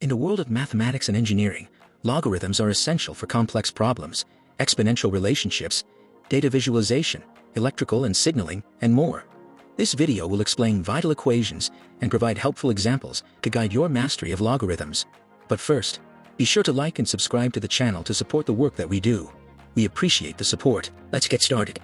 In the world of mathematics and engineering, logarithms are essential for complex problems, exponential relationships, data visualization, electrical and signaling, and more. This video will explain vital equations and provide helpful examples to guide your mastery of logarithms. But first, be sure to like and subscribe to the channel to support the work that we do. We appreciate the support. Let's get started.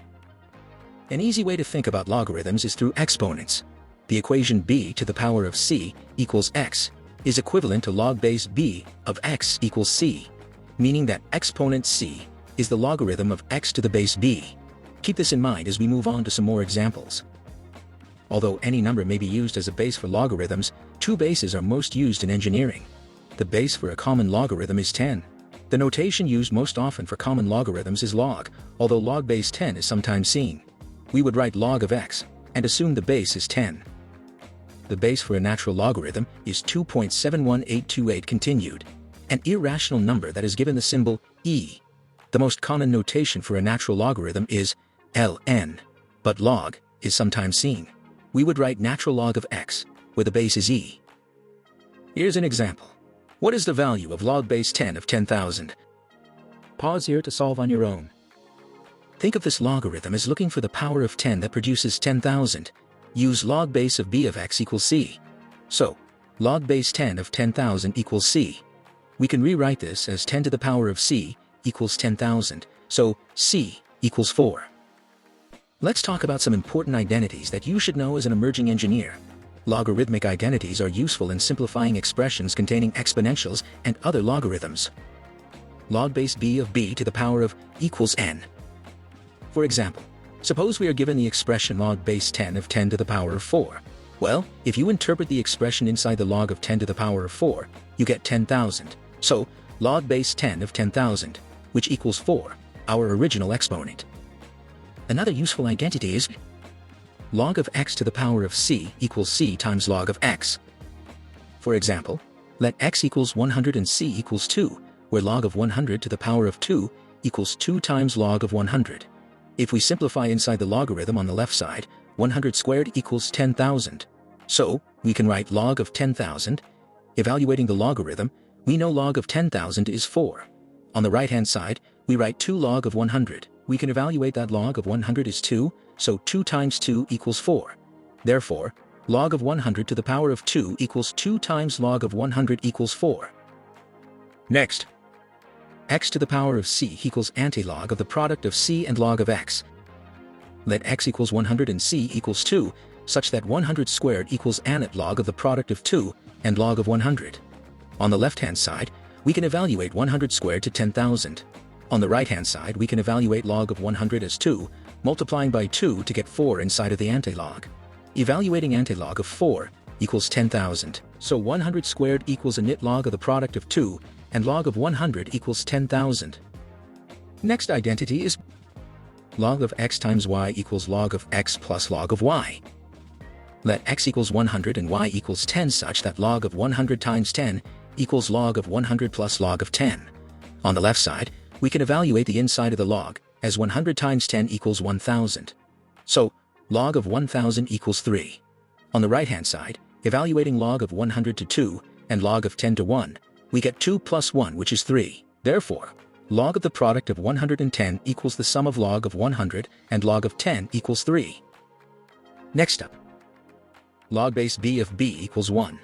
An easy way to think about logarithms is through exponents. The equation b to the power of c equals x is equivalent to log base b of x equals c, meaning that exponent c is the logarithm of x to the base b. Keep this in mind as we move on to some more examples. Although any number may be used as a base for logarithms, two bases are most used in engineering. The base for a common logarithm is 10. The notation used most often for common logarithms is log, although log base 10 is sometimes seen. We would write log of x and assume the base is 10. The base for a natural logarithm is 2.71828 continued, an irrational number that is given the symbol e. The most common notation for a natural logarithm is ln, but log is sometimes seen. We would write natural log of x, where the base is e. Here's an example. What is the value of log base 10 of 10,000? Pause here to solve on your own. Think of this logarithm as looking for the power of 10 that produces 10,000. Use log base of b of x equals c. So, log base 10 of 10,000 equals c. We can rewrite this as 10 to the power of c equals 10,000, so c equals 4. Let's talk about some important identities that you should know as an emerging engineer. Logarithmic identities are useful in simplifying expressions containing exponentials and other logarithms. Log base b of b to the power of equals n. For example, suppose we are given the expression log base 10 of 10 to the power of 4. Well, if you interpret the expression inside the log of 10 to the power of 4, you get 10,000. So, log base 10 of 10,000, which equals 4, our original exponent. Another useful identity is log of x to the power of c equals c times log of x. For example, let x equals 100 and c equals 2, where log of 100 to the power of 2 equals 2 times log of 100. If we simplify inside the logarithm on the left side, 100 squared equals 10,000. So, we can write log of 10,000. Evaluating the logarithm, we know log of 10,000 is 4. On the right-hand side, we write 2 log of 100. We can evaluate that log of 100 is 2, so 2 times 2 equals 4. Therefore, log of 100 to the power of 2 equals 2 times log of 100 equals 4. Next, x to the power of c equals antilog of the product of c and log of x. Let x equals 100 and c equals 2, such that 100 squared equals log of the product of 2 and log of 100. On the left-hand side, we can evaluate 100 squared to 10,000. On the right-hand side, we can evaluate log of 100 as 2, multiplying by 2 to get 4 inside of the antilog. Evaluating antilog of 4 equals 10,000, so 100 squared equals a nit log of the product of 2, and log of 100 equals 10,000. Next identity is log of x times y equals log of x plus log of y. Let x equals 100 and y equals 10 such that log of 100 times 10 equals log of 100 plus log of 10. On the left side, we can evaluate the inside of the log, as 100 times 10 equals 1,000. So, log of 1,000 equals 3. On the right-hand side, evaluating log of 100 to 2 and log of 10 to 1, we get 2 plus 1, which is 3. Therefore, log of the product of 110 equals the sum of log of 100 and log of 10 equals 3. Next up, log base b of b equals 1.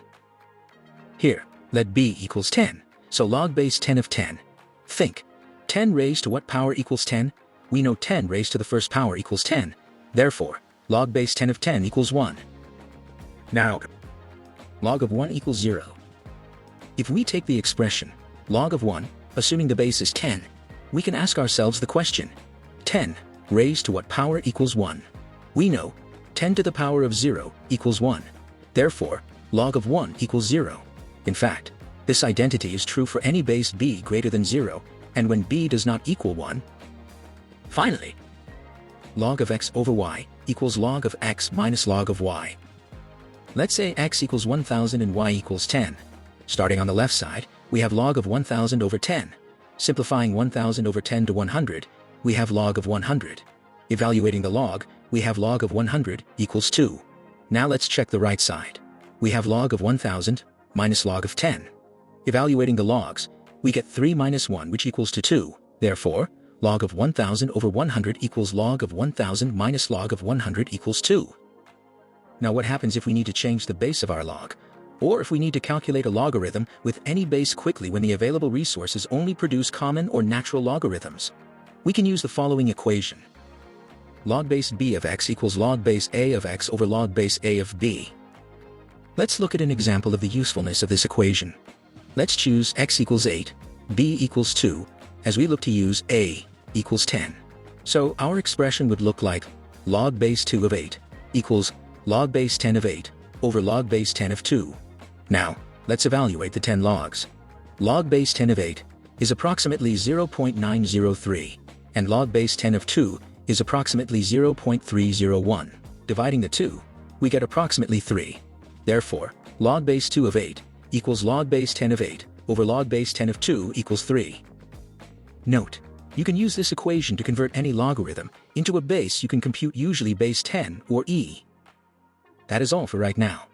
Here, let b equals 10, so log base 10 of 10. Think, 10 raised to what power equals 10? We know 10 raised to the first power equals 10. Therefore, log base 10 of 10 equals 1. Now, log of 1 equals 0. If we take the expression log of 1, assuming the base is 10, we can ask ourselves the question, 10 raised to what power equals 1? We know 10 to the power of 0 equals 1. Therefore, log of 1 equals 0. In fact, this identity is true for any base b greater than 0, and when b does not equal 1. Finally, log of x over y equals log of x minus log of y. Let's say x equals 1,000 and y equals 10. Starting on the left side, we have log of 1,000 over 10. Simplifying 1,000 over 10 to 100, we have log of 100. Evaluating the log, we have log of 100 equals 2. Now let's check the right side. We have log of 1000 minus log of 10. Evaluating the logs, we get 3 minus 1, which equals to 2. Therefore, log of 1000 over 100 equals log of 1000 minus log of 100 equals 2. Now what happens if we need to change the base of our log? Or if we need to calculate a logarithm with any base quickly when the available resources only produce common or natural logarithms? We can use the following equation. Log base b of x equals log base a of x over log base a of b. Let's look at an example of the usefulness of this equation. Let's choose x equals 8, b equals 2, as we look to use a equals 10. So our expression would look like log base 2 of 8 equals log base 10 of 8 over log base 10 of 2. Now, let's evaluate the 10 logs. Log base 10 of 8 is approximately 0.903, and log base 10 of 2 is approximately 0.301. Dividing the two, we get approximately 3. Therefore, log base 2 of 8 equals log base 10 of 8 over log base 10 of 2 equals 3. Note, you can use this equation to convert any logarithm into a base you can compute, usually base 10 or e. That is all for right now.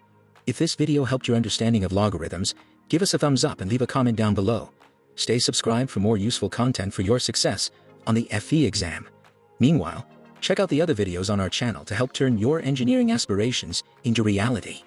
If this video helped your understanding of logarithms, give us a thumbs up and leave a comment down below. Stay subscribed for more useful content for your success on the FE exam. Meanwhile, check out the other videos on our channel to help turn your engineering aspirations into reality.